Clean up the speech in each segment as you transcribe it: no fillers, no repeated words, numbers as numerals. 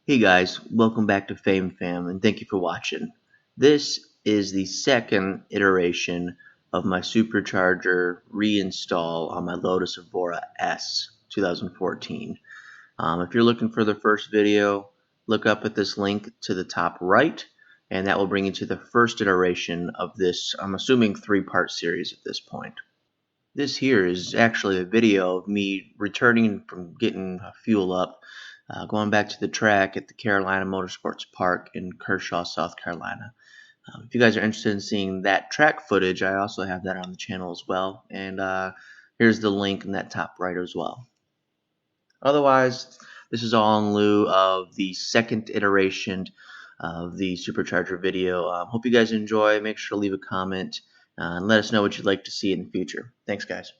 Hey guys, welcome back to Fame Fam, and thank you for watching. This is the second iteration of my Supercharger reinstall on my Lotus Evora S 2014. If you're looking for the first video, look up at this link to the top right, and that will bring you to the first iteration of this, I'm assuming, three-part series at this point. This here is actually a video of me returning from getting fuel up, going back to the track at the Carolina Motorsports Park in Kershaw, South Carolina. If you guys are interested in seeing that track footage, I also have that on the channel as well, and here's the link in that top right as well. Otherwise, this is all in lieu of the second iteration of the Supercharger video. Hope you guys enjoy. Make sure to leave a comment and let us know what you'd like to see in the future. Thanks, guys.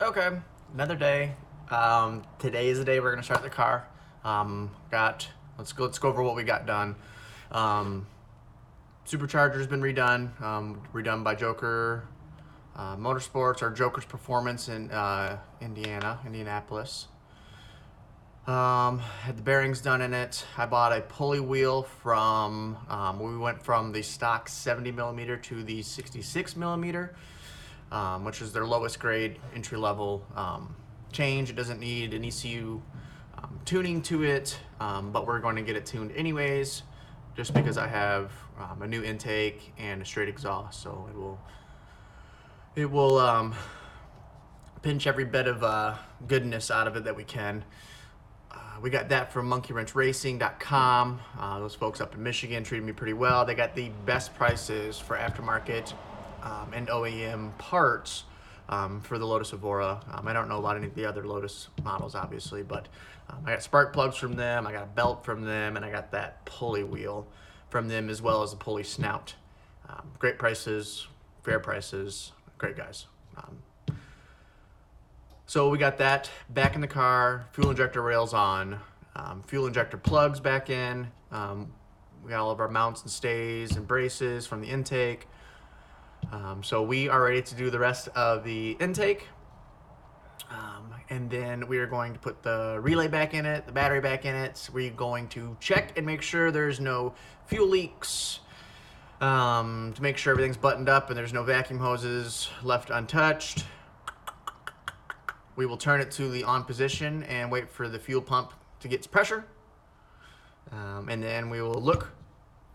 Okay, another day. Today is the day we're gonna start the car. Let's go over what we got done. Supercharger's been redone by Joker Motorsports or Joker's Performance in Indianapolis. Had the bearings done in it. I bought a pulley wheel from. We went from the stock 70 millimeter to the 66 millimeter. Which is their lowest grade entry level change. It doesn't need an ECU tuning to it, but we're going to get it tuned anyways, just because I have a new intake and a straight exhaust, so it will pinch every bit of goodness out of it that we can. We got that from monkeywrenchracing.com. Those folks up in Michigan treated me pretty well. They got the best prices for aftermarket and OEM parts for the Lotus Evora. I don't know about any of the other Lotus models, obviously, but I got spark plugs from them, I got a belt from them, and I got that pulley wheel from them, as well as a pulley snout. Great prices, fair prices, great guys. So we got that back in the car, fuel injector rails on, fuel injector plugs back in. We got all of our mounts and stays and braces from the intake. So we are ready to do the rest of the intake. And then we are going to put the relay back in it, the battery back in it. We're going to check and make sure there's no fuel leaks, to make sure everything's buttoned up and there's no vacuum hoses left untouched. We will turn it to the on position and wait for the fuel pump to get to pressure. And then we will look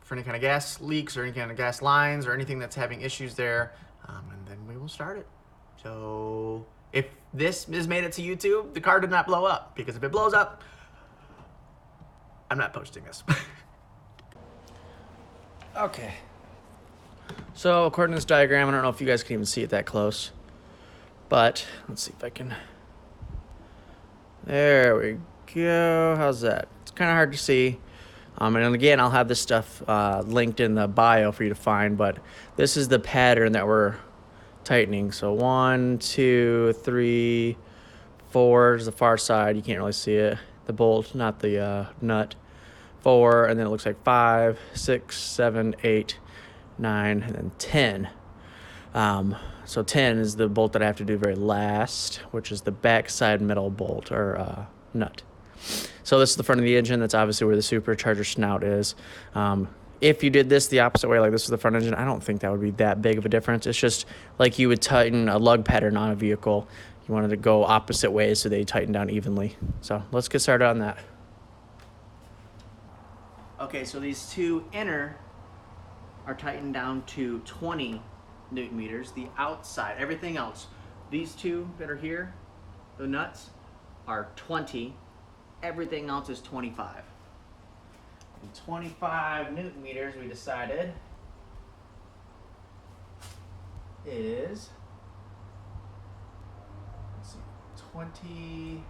for any kind of gas leaks or any kind of gas lines or anything that's having issues there, and then we will start it. So if this has made it to YouTube, the car did not blow up, because if it blows up, I'm not posting this. Okay, so according to this diagram, I don't know if you guys can even see it that close, but let's see if I can. There we go. How's that? It's kind of hard to see. And again, I'll have this stuff linked in the bio for you to find, but this is the pattern that we're tightening. So 1, 2, 3, 4 is the far side. You can't really see it. The bolt, not the nut. 4, and then it looks like 5, 6, 7, 8, 9, and then 10. So 10 is the bolt that I have to do very last, which is the backside metal bolt or nut. So this is the front of the engine. That's obviously where the Supercharger snout is. If you did this the opposite way, like this is the front engine, I don't think that would be that big of a difference. It's just like you would tighten a lug pattern on a vehicle. You wanted to go opposite ways so they tighten down evenly. So let's get started on that. Okay, so these two inner are tightened down to 20 Newton meters. The outside, everything else, these two that are here, the nuts, are 20. Everything else is 25. And 25 Newton meters, we decided, is, let's see, 20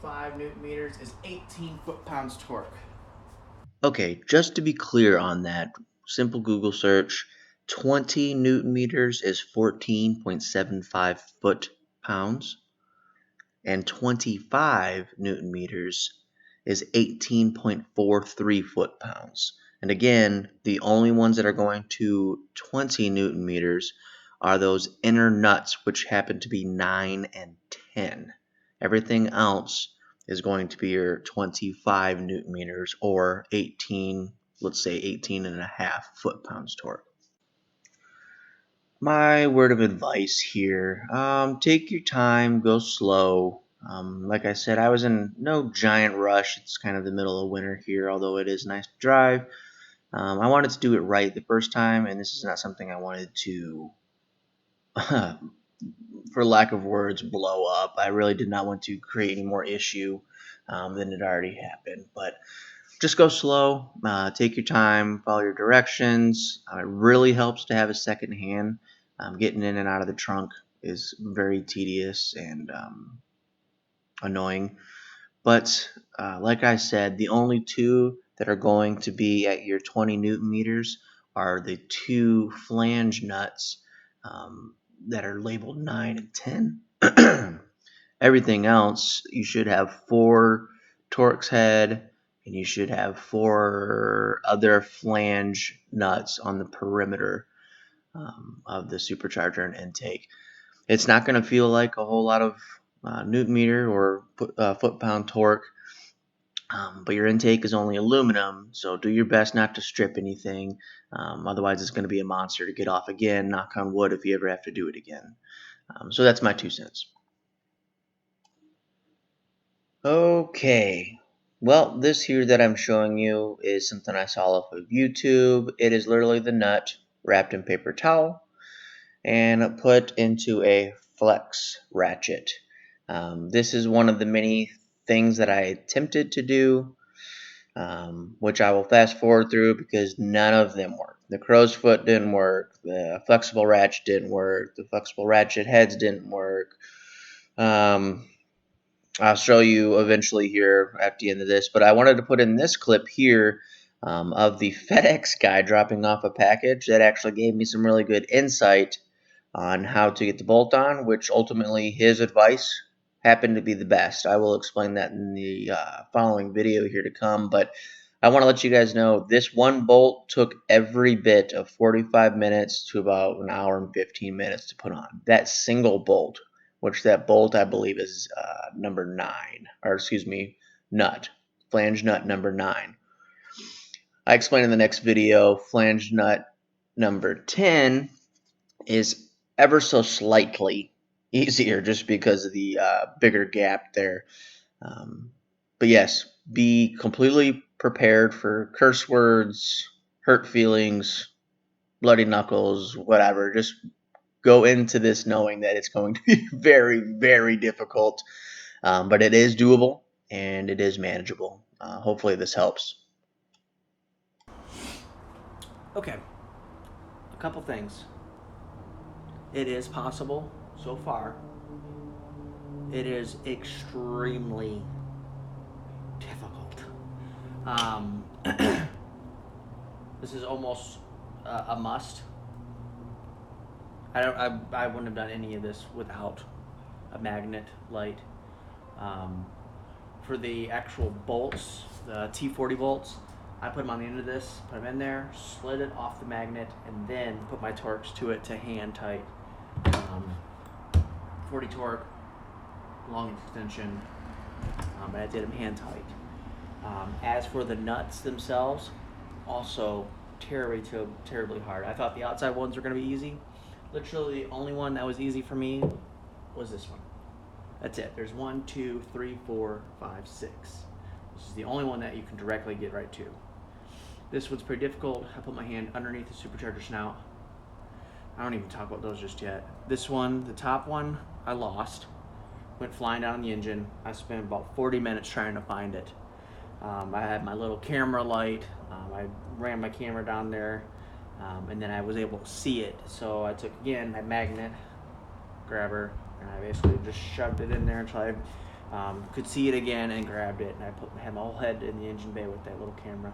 Newton meters is 18 foot-pounds torque. Okay, just to be clear on that, simple Google search, 20 Newton meters is 14.75 foot-pounds, and 25 Newton meters is 18.43 foot-pounds. And again, the only ones that are going to 20 Newton meters are those inner nuts, which happen to be 9 and 10. Everything else is going to be your 25 Newton meters or 18, let's say 18 and a half foot-pounds torque. My word of advice here, take your time, go slow. Like I said, I was in no giant rush. It's kind of the middle of winter here, although it is nice to drive. I wanted to do it right the first time, and this is not something I wanted to, for lack of words, blow up. I really did not want to create any more issue than it already happened. But just go slow, take your time, follow your directions. It really helps to have a second hand. Getting in and out of the trunk is very tedious and annoying. But like I said, the only two that are going to be at your 20 Newton meters are the two flange nuts that are labeled 9 and 10. Everything else, you should have 4 Torx head, and you should have 4 other flange nuts on the perimeter of the supercharger and intake. It's not going to feel like a whole lot of Newton meter or foot-pound torque, but your intake is only aluminum, so do your best not to strip anything. Otherwise, it's going to be a monster to get off again, knock on wood, if you ever have to do it again. So that's my 2 cents. Okay, well, this here that I'm showing you is something I saw off of YouTube. It is literally the nut wrapped in paper towel and put into a flex ratchet. This is one of the many things that I attempted to do, which I will fast forward through because none of them work. The crow's foot didn't work, the flexible ratchet didn't work, the flexible ratchet heads didn't work. I'll show you eventually here at the end of this, but I wanted to put in this clip here of the FedEx guy dropping off a package that actually gave me some really good insight on how to get the bolt on, which ultimately his advice happened to be the best. I will explain that in the following video here to come, but I want to let you guys know this one bolt took every bit of 45 minutes to about an hour and 15 minutes to put on. That single bolt, which that bolt I believe is number 9, or excuse me, nut, flange nut number 9. I explain in the next video, flange nut number 10 is ever so slightly easier just because of the bigger gap there. But yes, be completely prepared for curse words, hurt feelings, bloody knuckles, whatever. Just go into this knowing that it's going to be very, very difficult, but it is doable and it is manageable. Hopefully this helps. Okay, a couple things. It is possible so far. It is extremely difficult. This is almost a must. I wouldn't have done any of this without a magnet light. For the actual bolts, the T40 bolts, I put them on the end of this, put them in there, slid it off the magnet, and then put my Torx to it to hand tight. 40 torque, long extension, but I did them hand tight. As for the nuts themselves, also terribly hard. I thought the outside ones were going to be easy. Literally the only one that was easy for me was this one. That's it. There's 1, 2, 3, 4, 5, 6. This is the only one that you can directly get right to. This one's pretty difficult. I put my hand underneath the supercharger snout. I don't even talk about those just yet. This one, the top one, I lost. Went flying down the engine. I spent about 40 minutes trying to find it. I had my little camera light. I ran my camera down there, and then I was able to see it. So I took, again, my magnet grabber, and I basically just shoved it in there until I Could see it again and grabbed it, and had my whole head in the engine bay with that little camera.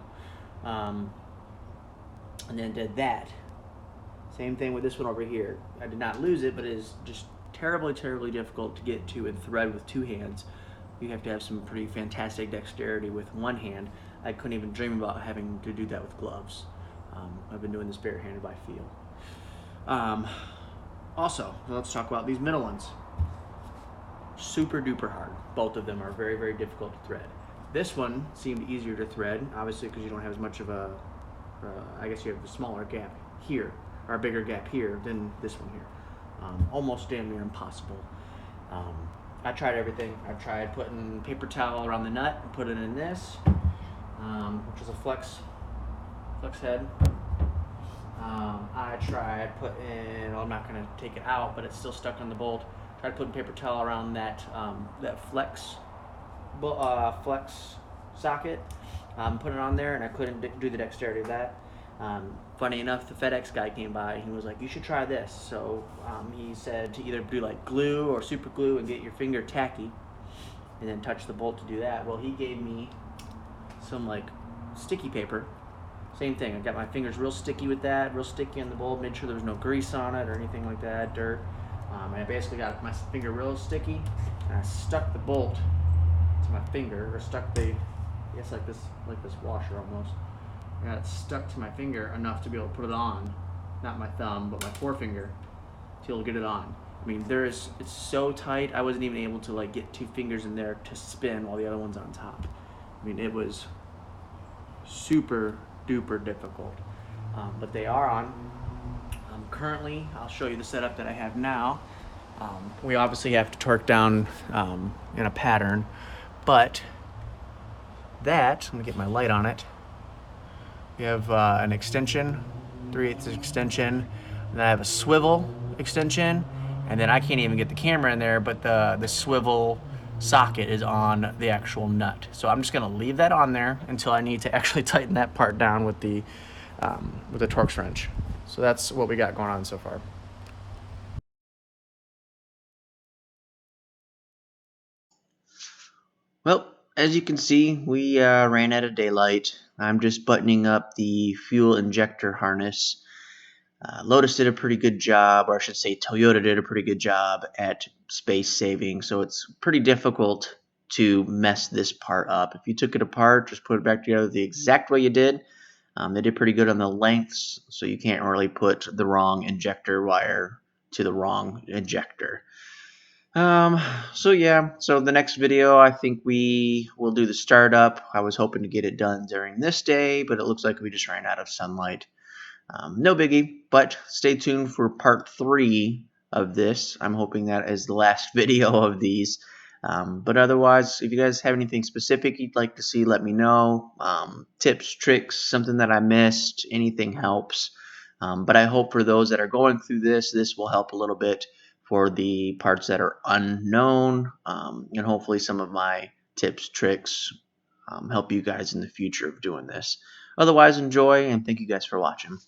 And then did that. Same thing with this one over here. I did not lose it, but it is just terribly, terribly difficult to get to and thread with two hands. You have to have some pretty fantastic dexterity with one hand. I couldn't even dream about having to do that with gloves. I've been doing this barehanded by feel. Also, let's talk about these middle ones. Super duper hard. Both of them are very, very difficult to thread. This one seemed easier to thread, obviously because you don't have as much of a, I guess you have a smaller gap here, or a bigger gap here than this one here. Almost damn near impossible. I tried everything. I tried putting paper towel around the nut and put it in this, which is a flex head. I tried putting, well, I'm not going to take it out, but it's still stuck on the bolt. Tried putting paper towel around that flex socket, put it on there, and I couldn't do the dexterity of that. Funny enough, the FedEx guy came by and he was like, you should try this. So he said to either do like glue or super glue and get your finger tacky and then touch the bolt to do that. Well, he gave me some like sticky paper. Same thing, I got my fingers real sticky with that, real sticky on the bolt, made sure there was no grease on it or anything like that, dirt. And I basically got my finger real sticky, and I stuck the bolt to my finger, or stuck the, I guess like this washer almost. I got it stuck to my finger enough to be able to put it on, not my thumb, but my forefinger, to be able to get it on. I mean, it's so tight, I wasn't even able to like get two fingers in there to spin while the other one's on top. I mean, it was super duper difficult, but they are on. Currently, I'll show you the setup that I have now. We obviously have to torque down in a pattern, but that, I'm gonna get my light on it. We have an extension, 3/8 extension, and I have a swivel extension, and then I can't even get the camera in there, but the swivel socket is on the actual nut. So I'm just gonna leave that on there until I need to actually tighten that part down with the Torx wrench. So that's what we got going on so far. Well, as you can see, we ran out of daylight. I'm just buttoning up the fuel injector harness. Lotus did a pretty good job, or I should say Toyota did a pretty good job at space saving, so it's pretty difficult to mess this part up. If you took it apart, just put it back together the exact way you did. They did pretty good on the lengths, so you can't really put the wrong injector wire to the wrong injector. So yeah, so the next video, I think we will do the startup. I was hoping to get it done during this day, but it looks like we just ran out of sunlight. No biggie, but stay tuned for part 3 of this. I'm hoping that is the last video of these. But otherwise, if you guys have anything specific you'd like to see, let me know. Tips, tricks, something that I missed, anything helps. But I hope for those that are going through this will help a little bit for the parts that are unknown. And hopefully some of my tips, tricks help you guys in the future of doing this. Otherwise, enjoy, and thank you guys for watching.